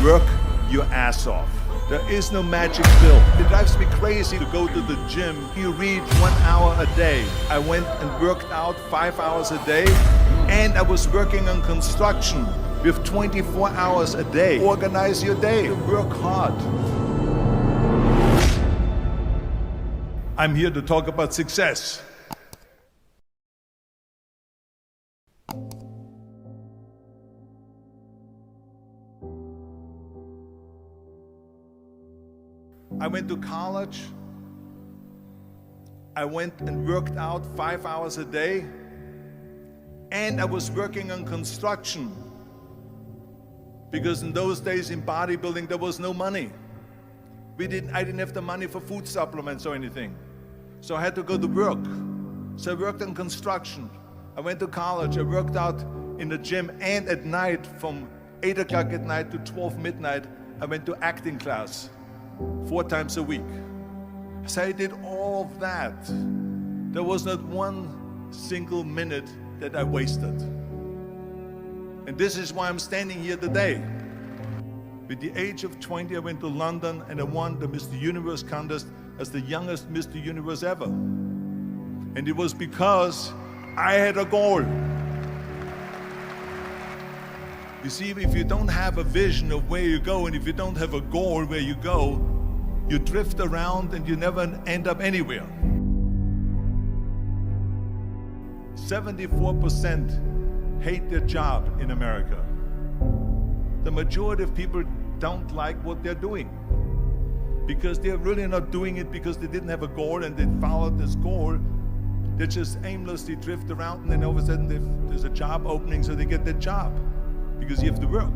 work your ass off. There is no magic pill. It drives me crazy to go to the gym. You read 1 hour a day. I went and worked out 5 hours a day, and I was working on construction with 24 hours a day. Organize your day. Work hard. I'm here to talk about success. I went to college. I went and worked out 5 hours a day, and I was working on construction. Because in those days in bodybuilding there was no money. I didn't have the money for food supplements or anything. So I had to go to work. So I worked on construction. I went to college, I worked out in the gym, and at night from 8 o'clock at night to 12 midnight, I went to acting class 4 times a week. So I did all of that. There was not one single minute that I wasted. And this is why I'm standing here today. With the age of 20, I went to London and I won the Mr. Universe contest as the youngest Mr. Universe ever. And it was because I had a goal. You see, if you don't have a vision of where you go, and if you don't have a goal where you go, you drift around and you never end up anywhere. 74% hate their job in America. The majority of people don't like what they're doing because they're really not doing it because they didn't have a goal and they followed this goal. They just aimlessly drift around, and then all of a sudden there's a job opening, so they get that job because you have to work.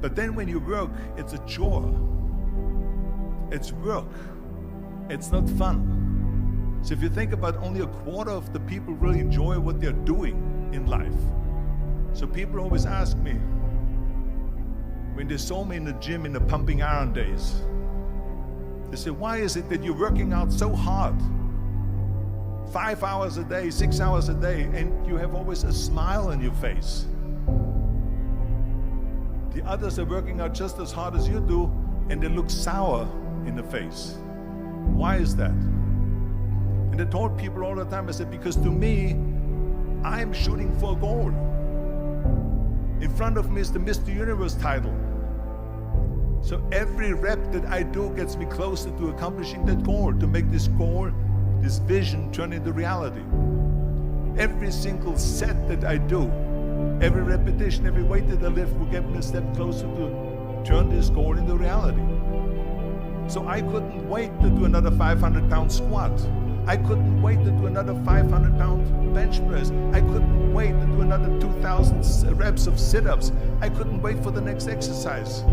But then when you work, it's a chore. It's work. It's not fun. So if you think about, only a quarter of the people really enjoy what they're doing in life. So people always ask me, when they saw me in the gym in the pumping iron days, they say, why is it that you're working out so hard? 5 hours a day, 6 hours a day, and you have always a smile on your face. The others are working out just as hard as you do, and they look sour in the face. Why is that? And I told people all the time, I said, because to me, I'm shooting for a goal. In front of me is the Mr. Universe title. So every rep that I do gets me closer to accomplishing that goal, to make this goal, this vision turn into reality. Every single set that I do, every repetition, every weight that I lift will get me a step closer to turn this goal into reality. So I couldn't wait to do another 500-pound squat. I couldn't wait to do another 500-pound bench press. I couldn't wait to do another 2,000 reps of sit-ups. I couldn't wait for the next exercise.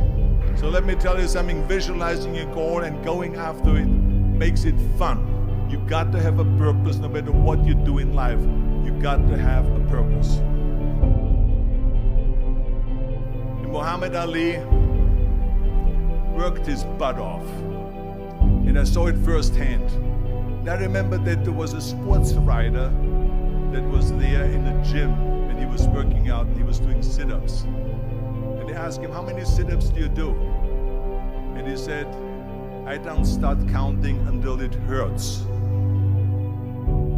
So let me tell you something, visualizing your goal and going after it makes it fun. You got to have a purpose no matter what you do in life. You got to have a purpose. And Muhammad Ali worked his butt off. And I saw it firsthand. And I remember that there was a sports writer that was there in the gym and he was working out and he was doing sit-ups. And they asked him, how many sit-ups do you do? And he said, I don't start counting until it hurts.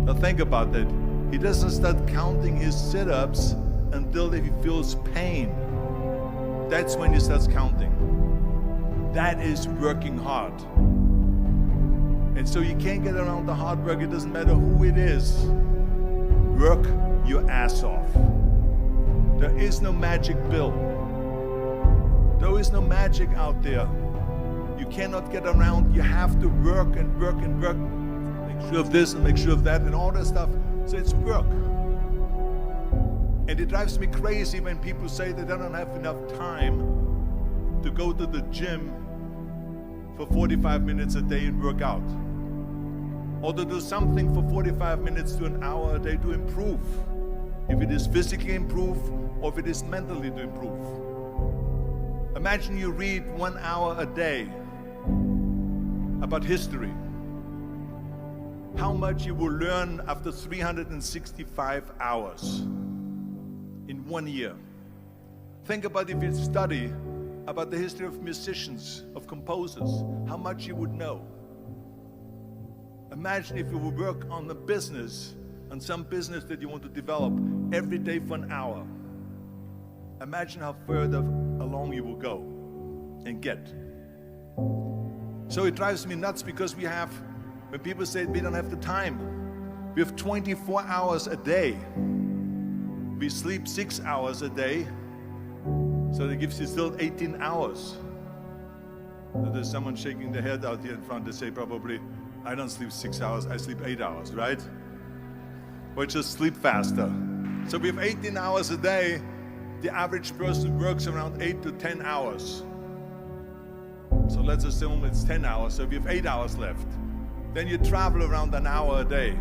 Now think about that. He doesn't start counting his sit-ups until he feels pain. That's when he starts counting. That is working hard. And so you can't get around the hard work. It doesn't matter who it is. Work your ass off. There is no magic pill. There is no magic out there. You cannot get around. You have to work and work and work. Make sure of this and make sure of that and all that stuff. So it's work. And it drives me crazy when people say that they don't have enough time to go to the gym for 45 minutes a day and work out. Or to do something for 45 minutes to an hour a day to improve. If it is physically improve or if it is mentally to improve. Imagine you read 1 hour a day about history. How much you will learn after 365 hours in 1 year. Think about if you study about the history of musicians, of composers, how much you would know. Imagine if you would work on a business, on some business that you want to develop every day for an hour. Imagine how further along you will go and get. So it drives me nuts because when people say we don't have the time, we have 24 hours a day. We sleep 6 hours a day, so that gives you still 18 hours. So there's someone shaking their head out here in front to say probably, I don't sleep 6 hours, I sleep 8 hours, right? Or just sleep faster. So we have 18 hours a day. The average person works around 8 to 10 hours. So let's assume it's 10 hours, so we have 8 hours left. Then you travel around an hour a day,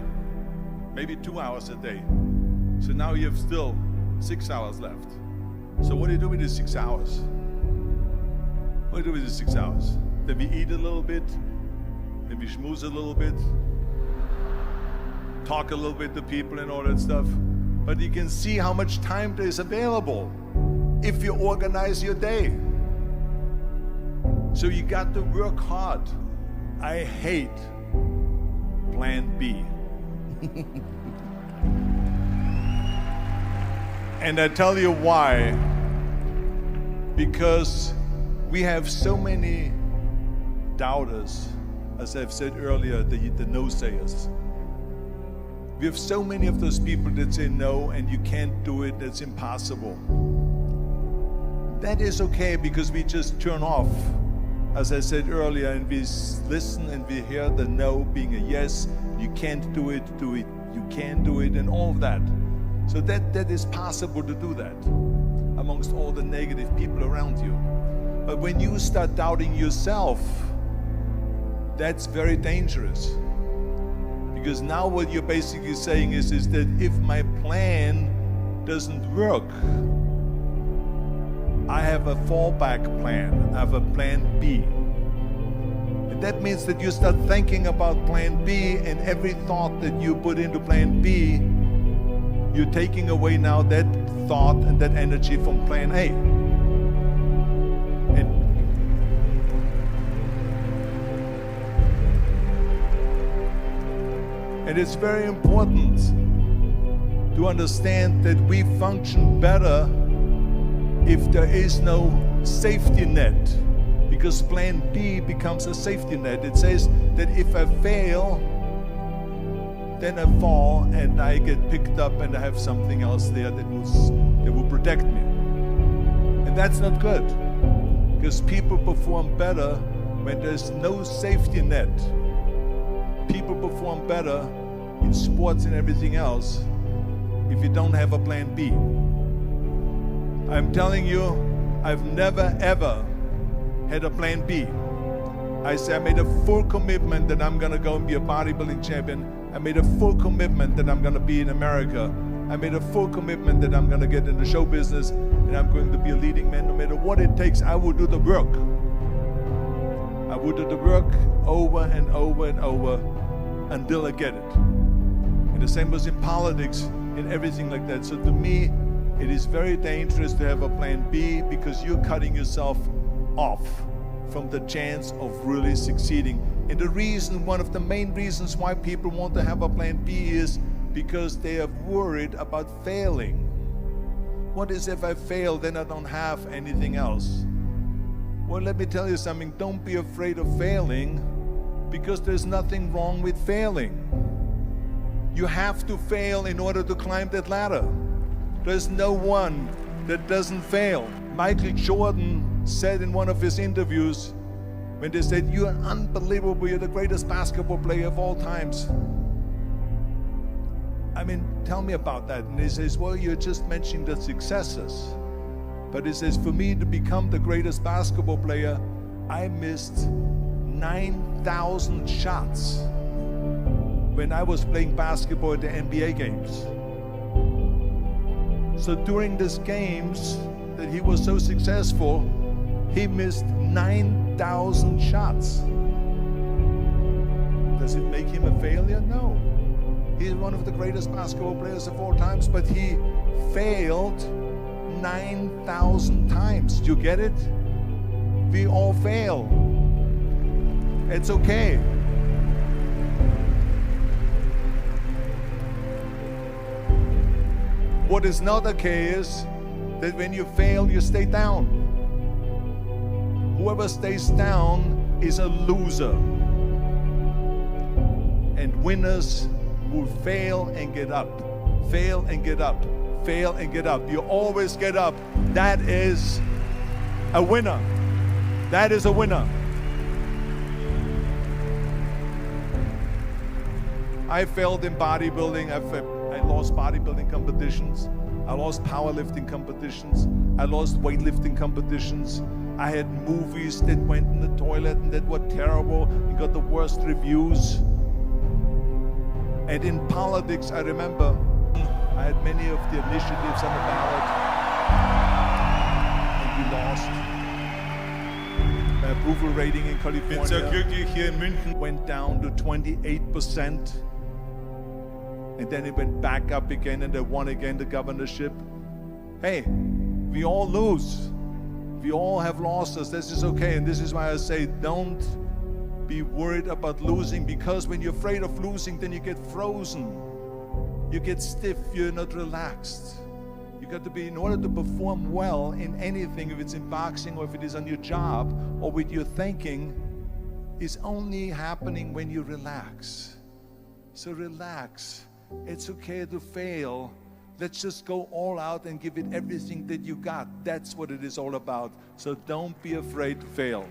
maybe 2 hours a day. So now you have still 6 hours left. So what do you do with these 6 hours? What do you do with these 6 hours? Then we eat a little bit, then we schmooze a little bit, talk a little bit to people and all that stuff. But you can see how much time there is available if you organize your day. So you got to work hard. I hate plan B. And I tell you why. Because we have so many doubters, as I've said earlier, the no-sayers. We have so many of those people that say no and you can't do it, that's impossible. That is okay because we just turn off, as I said earlier, and we listen and we hear the no being a yes. You can't do it, you can do it, and all of that. So that is possible to do that amongst all the negative people around you. But when you start doubting yourself, that's very dangerous. Because now what you're basically saying is that if my plan doesn't work, I have a fallback plan, I have a plan B. And that means that you start thinking about plan B, and every thought that you put into plan B, you're taking away now that thought and that energy from plan A. And it's very important to understand that we function better if there is no safety net, because plan B becomes a safety net. It says that if I fail, then I fall and I get picked up and I have something else there that will protect me. And that's not good, because people perform better when there's no safety net. People perform better in sports and everything else if you don't have a plan B. I'm telling you, I've never ever had a plan B. I made a full commitment that I'm gonna go and be a bodybuilding champion. I made a full commitment that I'm gonna be in America. I made a full commitment that I'm gonna get in the show business and I'm going to be a leading man. No matter what it takes, I will do the work. I will do the work over and over and over until I get it. And the same was in politics and everything like that. So to me, it is very dangerous to have a plan B, because you're cutting yourself off from the chance of really succeeding. And the reason, one of the main reasons why people want to have a plan B is because they are worried about failing. What is if I fail, then I don't have anything else? Well, let me tell you something, don't be afraid of failing, because there's nothing wrong with failing. You have to fail in order to climb that ladder. There's no one that doesn't fail. Michael Jordan said in one of his interviews, when they said, "You're unbelievable, you're the greatest basketball player of all times." I mean, tell me about that. And he says, well, you're just mentioning the successes. But he says, for me to become the greatest basketball player, I missed 9,000 shots when I was playing basketball at the NBA games. So during these games that he was so successful, he missed 9,000 shots. Does it make him a failure? No. He's one of the greatest basketball players of all times, but he failed 9,000 times. Do you get it? We all fail. It's okay. What is not okay is that when you fail, you stay down. Whoever stays down is a loser. And winners will fail and get up, fail and get up, fail and get up. You always get up. That is a winner. That is a winner. I failed in bodybuilding. I lost bodybuilding competitions. I lost powerlifting competitions. I lost weightlifting competitions. I had movies that went in the toilet and that were terrible and got the worst reviews. And in politics, I remember I had many of the initiatives on the ballot, and we lost. My approval rating in California went down to 28%, and then it went back up again, and I won again the governorship. Hey, we all lose. We all have losses. This is okay, and this is why I say don't be worried about losing, because when you're afraid of losing, then you get frozen. You get stiff, you're not relaxed. You got to be, in order to perform well in anything, if it's in boxing or if it is on your job or with your thinking, is only happening when you relax. So relax. It's okay to fail. Let's just go all out and give it everything that you got. That's what it is all about. So don't be afraid to fail.